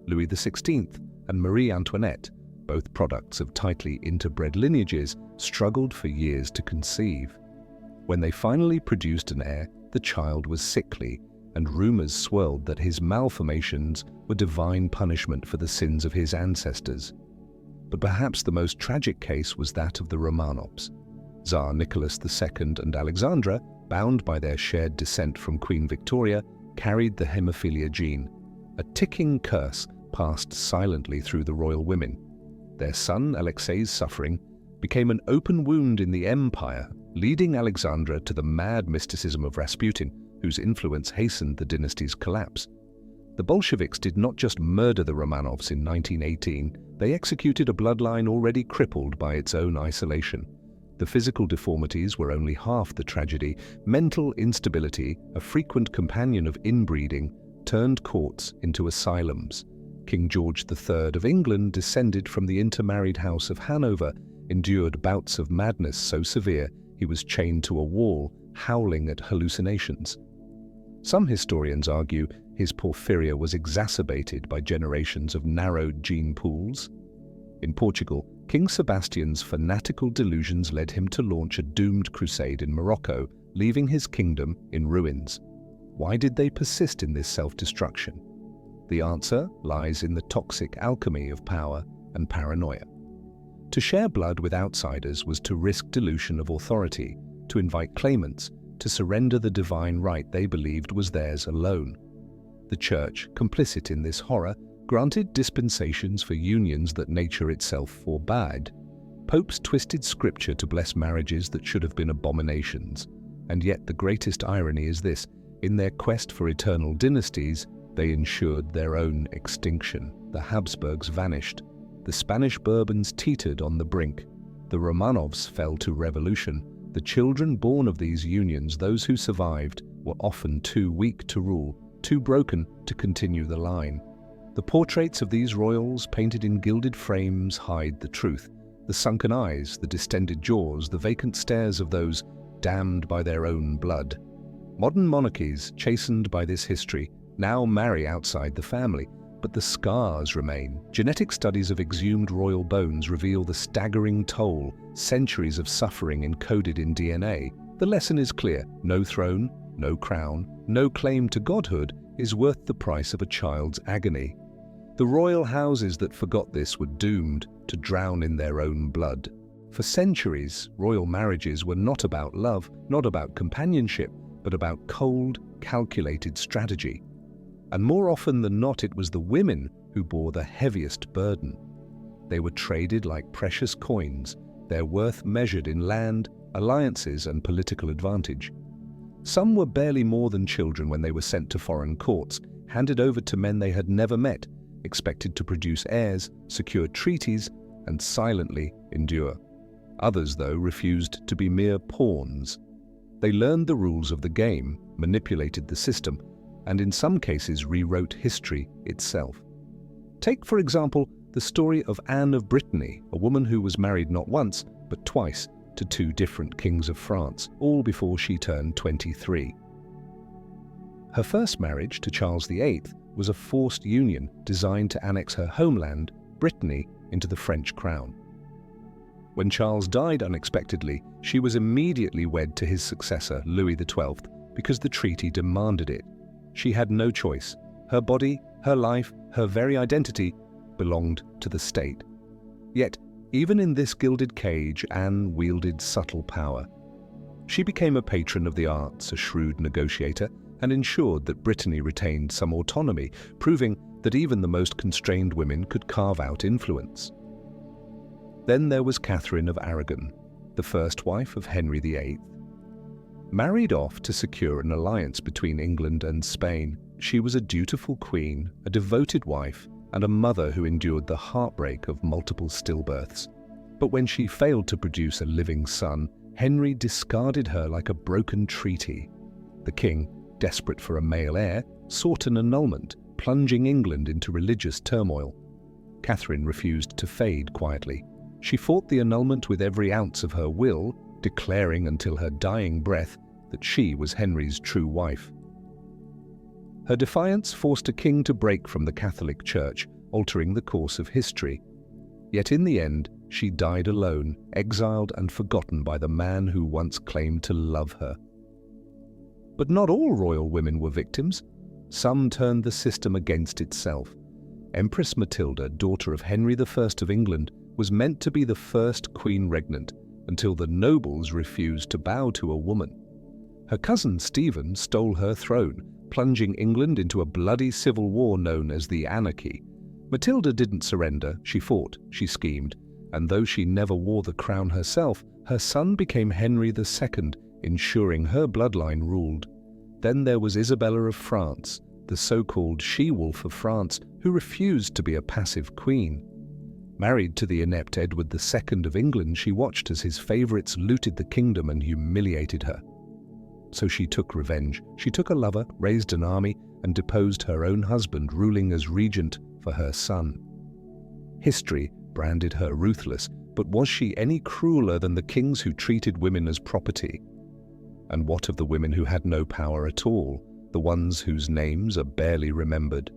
Louis XVI and Marie Antoinette, both products of tightly interbred lineages, struggled for years to conceive. When they finally produced an heir, the child was sickly, and rumors swirled that his malformations were divine punishment for the sins of his ancestors. But perhaps the most tragic case was that of the Romanovs. Tsar Nicholas II and Alexandra, bound by their shared descent from Queen Victoria, carried the hemophilia gene, a ticking curse passed silently through the royal women. Their son, Alexei's suffering, became an open wound in the empire, leading Alexandra to the mad mysticism of Rasputin, whose influence hastened the dynasty's collapse. The Bolsheviks did not just murder the Romanovs in 1918, they executed a bloodline already crippled by its own isolation. The physical deformities were only half the tragedy. Mental instability, a frequent companion of inbreeding, turned courts into asylums. King George III of England, descended from the intermarried House of Hanover, endured bouts of madness so severe he was chained to a wall, howling at hallucinations. Some historians argue his porphyria was exacerbated by generations of narrowed gene pools. In Portugal, King Sebastian's fanatical delusions led him to launch a doomed crusade in Morocco, leaving his kingdom in ruins. Why did they persist in this self-destruction? The answer lies in the toxic alchemy of power and paranoia. To share blood with outsiders was to risk dilution of authority, to invite claimants, to surrender the divine right they believed was theirs alone. The Church, complicit in this horror, granted dispensations for unions that nature itself forbade. Popes twisted scripture to bless marriages that should have been abominations. And yet the greatest irony is this: in their quest for eternal dynasties, they ensured their own extinction. The Habsburgs vanished. The Spanish Bourbons teetered on the brink. The Romanovs fell to revolution. The children born of these unions, those who survived, were often too weak to rule, too broken to continue the line. The portraits of these royals, painted in gilded frames, hide the truth. The sunken eyes, the distended jaws, the vacant stares of those damned by their own blood. Modern monarchies, chastened by this history, now marry outside the family, but the scars remain. Genetic studies of exhumed royal bones reveal the staggering toll, centuries of suffering encoded in DNA. The lesson is clear: no throne, no crown, no claim to godhood is worth the price of a child's agony. The royal houses that forgot this were doomed to drown in their own blood. For centuries, royal marriages were not about love, not about companionship, but about cold, calculated strategy. And more often than not, it was the women who bore the heaviest burden. They were traded like precious coins, their worth measured in land, alliances, and political advantage. Some were barely more than children when they were sent to foreign courts, handed over to men they had never met, expected to produce heirs, secure treaties, and silently endure. Others, though, refused to be mere pawns. They learned the rules of the game, manipulated the system, and in some cases rewrote history itself. Take, for example, the story of Anne of Brittany, a woman who was married not once, but twice, to 2 different kings of France, all before she turned 23. Her first marriage to Charles VIII was a forced union designed to annex her homeland, Brittany, into the French crown. When Charles died unexpectedly, she was immediately wed to his successor, Louis XII, because the treaty demanded it. She had no choice. Her body, her life, her very identity belonged to the state. Yet, even in this gilded cage, Anne wielded subtle power. She became a patron of the arts, a shrewd negotiator, and ensured that Brittany retained some autonomy, proving that even the most constrained women could carve out influence. Then there was Catherine of Aragon, the first wife of Henry VIII. Married off to secure an alliance between England and Spain, she was a dutiful queen, a devoted wife, and a mother who endured the heartbreak of multiple stillbirths. But when she failed to produce a living son, Henry discarded her like a broken treaty. The king, desperate for a male heir, sought an annulment, plunging England into religious turmoil. Catherine refused to fade quietly. She fought the annulment with every ounce of her will, declaring until her dying breath that she was Henry's true wife. Her defiance forced a king to break from the Catholic Church, altering the course of history. Yet in the end, she died alone, exiled and forgotten by the man who once claimed to love her. But not all royal women were victims. Some turned the system against itself. Empress Matilda, daughter of Henry I of England, was meant to be the first queen regnant, until the nobles refused to bow to a woman. Her cousin Stephen stole her throne, plunging England into a bloody civil war known as the Anarchy. Matilda didn't surrender, she fought, she schemed, and though she never wore the crown herself, her son became Henry II, ensuring her bloodline ruled. Then there was Isabella of France, the so-called she-wolf of France, who refused to be a passive queen. Married to the inept Edward II of England, she watched as his favourites looted the kingdom and humiliated her. So she took revenge. She took a lover, raised an army, and deposed her own husband, ruling as regent for her son. History branded her ruthless, but was she any crueler than the kings who treated women as property? And what of the women who had no power at all, the ones whose names are barely remembered?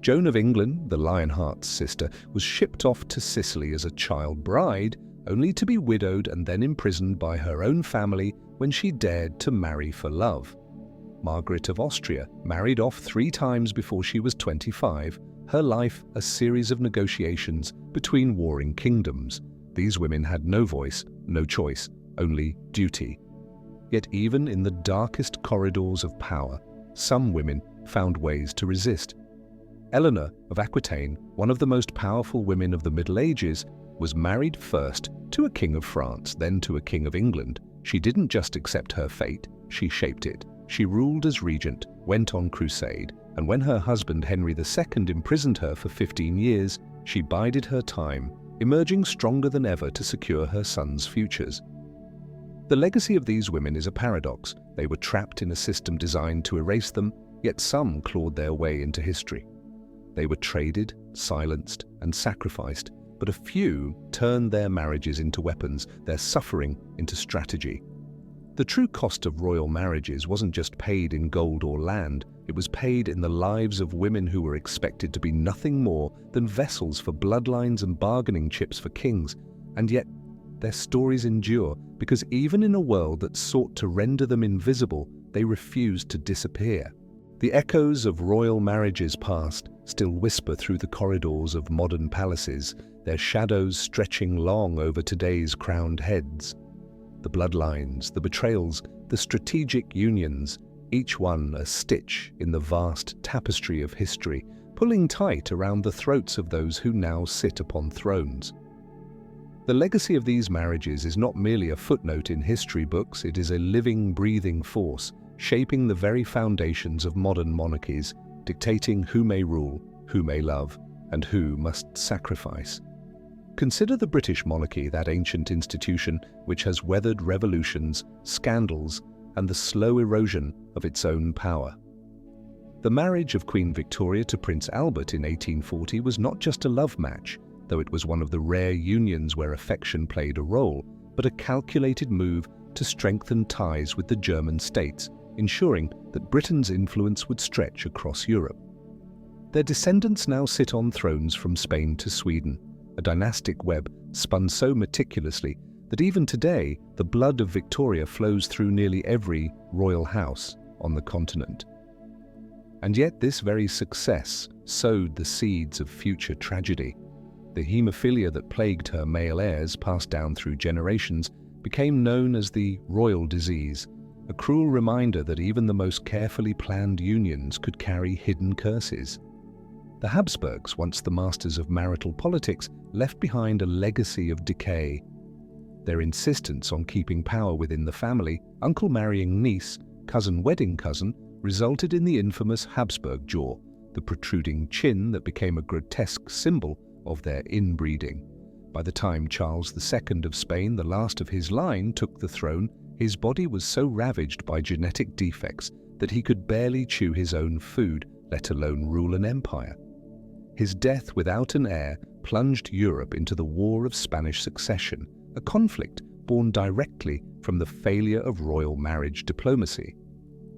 Joan of England, the Lionheart's sister, was shipped off to Sicily as a child bride, only to be widowed and then imprisoned by her own family when she dared to marry for love. Margaret of Austria married off 3 times before she was 25, her life a series of negotiations between warring kingdoms. These women had no voice, no choice, only duty. Yet even in the darkest corridors of power, some women found ways to resist. Eleanor of Aquitaine, one of the most powerful women of the Middle Ages, was married first to a king of France, then to a king of England. She didn't just accept her fate, she shaped it. She ruled as regent, went on crusade, and when her husband Henry II imprisoned her for 15 years, she bided her time, emerging stronger than ever to secure her sons' futures. The legacy of these women is a paradox. They were trapped in a system designed to erase them, yet some clawed their way into history. They were traded, silenced, and sacrificed, but a few turned their marriages into weapons, their suffering into strategy. The true cost of royal marriages wasn't just paid in gold or land, it was paid in the lives of women who were expected to be nothing more than vessels for bloodlines and bargaining chips for kings. And yet, their stories endure, because even in a world that sought to render them invisible, they refused to disappear. The echoes of royal marriages past still whisper through the corridors of modern palaces, their shadows stretching long over today's crowned heads. The bloodlines, the betrayals, the strategic unions, each one a stitch in the vast tapestry of history, pulling tight around the throats of those who now sit upon thrones. The legacy of these marriages is not merely a footnote in history books, it is a living, breathing force, shaping the very foundations of modern monarchies, dictating who may rule, who may love, and who must sacrifice. Consider the British monarchy, that ancient institution which has weathered revolutions, scandals, and the slow erosion of its own power. The marriage of Queen Victoria to Prince Albert in 1840 was not just a love match, though it was one of the rare unions where affection played a role, but a calculated move to strengthen ties with the German states, ensuring that Britain's influence would stretch across Europe. Their descendants now sit on thrones from Spain to Sweden, a dynastic web spun so meticulously that even today the blood of Victoria flows through nearly every royal house on the continent. And yet this very success sowed the seeds of future tragedy. The haemophilia that plagued her male heirs, passed down through generations, became known as the royal disease, a cruel reminder that even the most carefully planned unions could carry hidden curses. The Habsburgs, once the masters of marital politics, left behind a legacy of decay. Their insistence on keeping power within the family, uncle marrying niece, cousin wedding cousin, resulted in the infamous Habsburg jaw, the protruding chin that became a grotesque symbol of their inbreeding. By the time Charles II of Spain, the last of his line, took the throne, his body was so ravaged by genetic defects that he could barely chew his own food, let alone rule an empire. His death without an heir plunged Europe into the War of Spanish Succession, a conflict born directly from the failure of royal marriage diplomacy.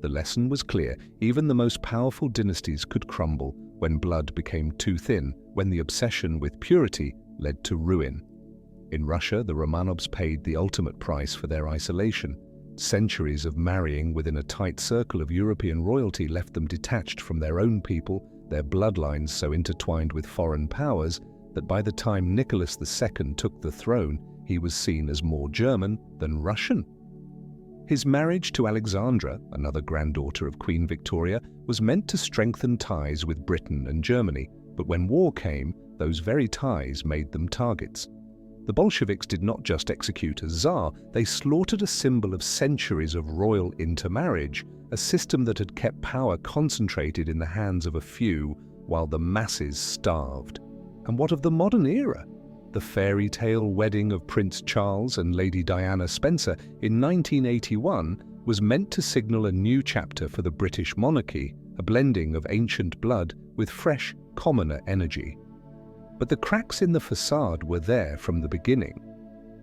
The lesson was clear: even the most powerful dynasties could crumble when blood became too thin, when the obsession with purity led to ruin. In Russia, the Romanovs paid the ultimate price for their isolation. Centuries of marrying within a tight circle of European royalty left them detached from their own people, their bloodlines so intertwined with foreign powers that by the time Nicholas II took the throne, he was seen as more German than Russian. His marriage to Alexandra, another granddaughter of Queen Victoria, was meant to strengthen ties with Britain and Germany, but when war came, those very ties made them targets. The Bolsheviks did not just execute a Tsar, they slaughtered a symbol of centuries of royal intermarriage, a system that had kept power concentrated in the hands of a few while the masses starved. And what of the modern era? The fairy tale wedding of Prince Charles and Lady Diana Spencer in 1981 was meant to signal a new chapter for the British monarchy, a blending of ancient blood with fresh, commoner energy. But the cracks in the facade were there from the beginning.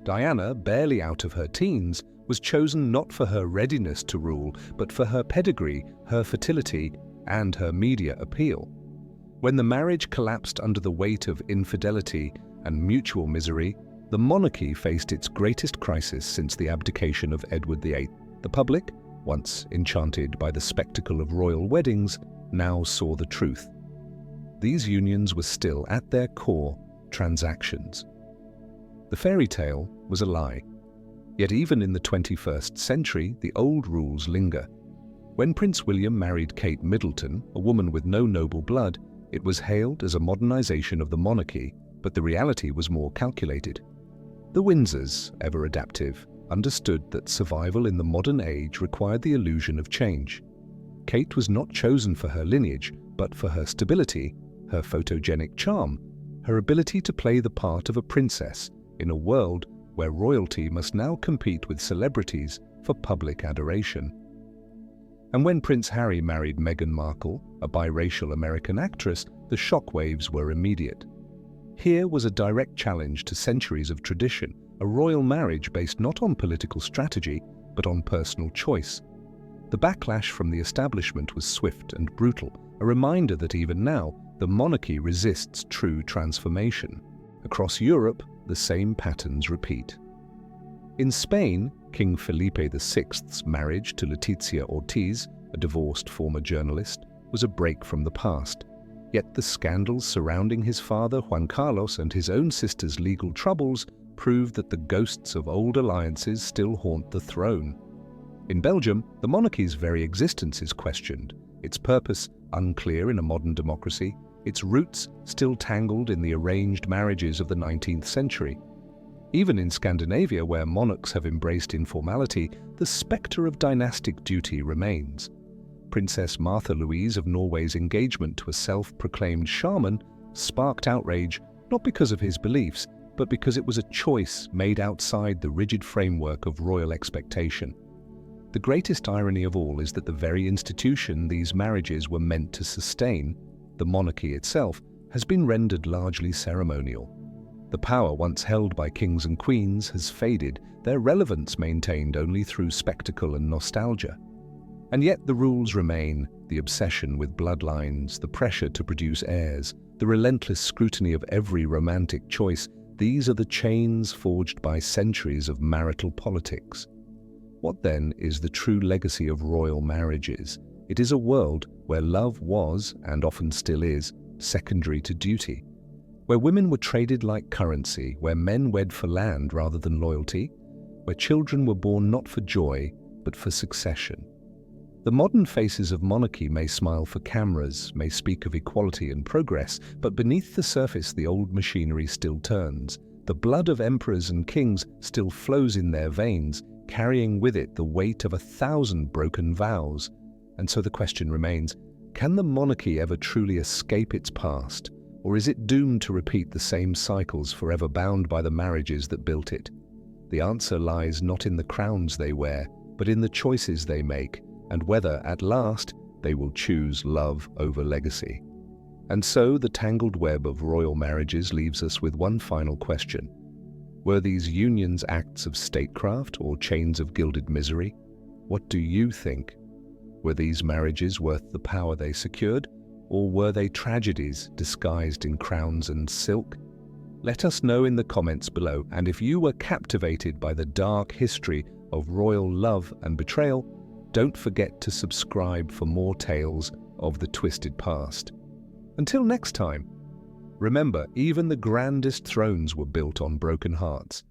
Diana, barely out of her teens, was chosen not for her readiness to rule, but for her pedigree, her fertility, and her media appeal. When the marriage collapsed under the weight of infidelity and mutual misery, the monarchy faced its greatest crisis since the abdication of Edward VIII. The public, once enchanted by the spectacle of royal weddings, now saw the truth. These unions were still, at their core, transactions. The fairy tale was a lie. Yet even in the 21st century, the old rules linger. When Prince William married Kate Middleton, a woman with no noble blood, it was hailed as a modernization of the monarchy, but the reality was more calculated. The Windsors, ever adaptive, understood that survival in the modern age required the illusion of change. Kate was not chosen for her lineage, but for her stability, her photogenic charm, her ability to play the part of a princess in a world where royalty must now compete with celebrities for public adoration. And when Prince Harry married Meghan Markle, a biracial American actress, the shockwaves were immediate. Here was a direct challenge to centuries of tradition, a royal marriage based not on political strategy, but on personal choice. The backlash from the establishment was swift and brutal, a reminder that even now, the monarchy resists true transformation. Across Europe, the same patterns repeat. In Spain, King Felipe VI's marriage to Letizia Ortiz, a divorced former journalist, was a break from the past. Yet the scandals surrounding his father Juan Carlos and his own sister's legal troubles prove that the ghosts of old alliances still haunt the throne. In Belgium, the monarchy's very existence is questioned, its purpose unclear in a modern democracy, its roots still tangled in the arranged marriages of the 19th century. Even in Scandinavia, where monarchs have embraced informality, the spectre of dynastic duty remains. Princess Martha Louise of Norway's engagement to a self-proclaimed shaman sparked outrage not because of his beliefs, but because it was a choice made outside the rigid framework of royal expectation. The greatest irony of all is that the very institution these marriages were meant to sustain, the monarchy itself, has been rendered largely ceremonial. The power once held by kings and queens has faded, their relevance maintained only through spectacle and nostalgia. And yet the rules remain: the obsession with bloodlines, the pressure to produce heirs, the relentless scrutiny of every romantic choice. These are the chains forged by centuries of marital politics. What then is the true legacy of royal marriages? It is a world where love was, and often still is, secondary to duty, where women were traded like currency, where men wed for land rather than loyalty, where children were born not for joy, but for succession. The modern faces of monarchy may smile for cameras, may speak of equality and progress, but beneath the surface the old machinery still turns. The blood of emperors and kings still flows in their veins, carrying with it the weight of 1,000 broken vows. And so the question remains, can the monarchy ever truly escape its past? Or is it doomed to repeat the same cycles, forever bound by the marriages that built it? The answer lies not in the crowns they wear, but in the choices they make, and whether, at last, they will choose love over legacy. And so the tangled web of royal marriages leaves us with one final question. Were these unions acts of statecraft or chains of gilded misery? What do you think? Were these marriages worth the power they secured, or were they tragedies disguised in crowns and silk? Let us know in the comments below, and if you were captivated by the dark history of royal love and betrayal, don't forget to subscribe for more tales of the twisted past. Until next time, remember, even the grandest thrones were built on broken hearts.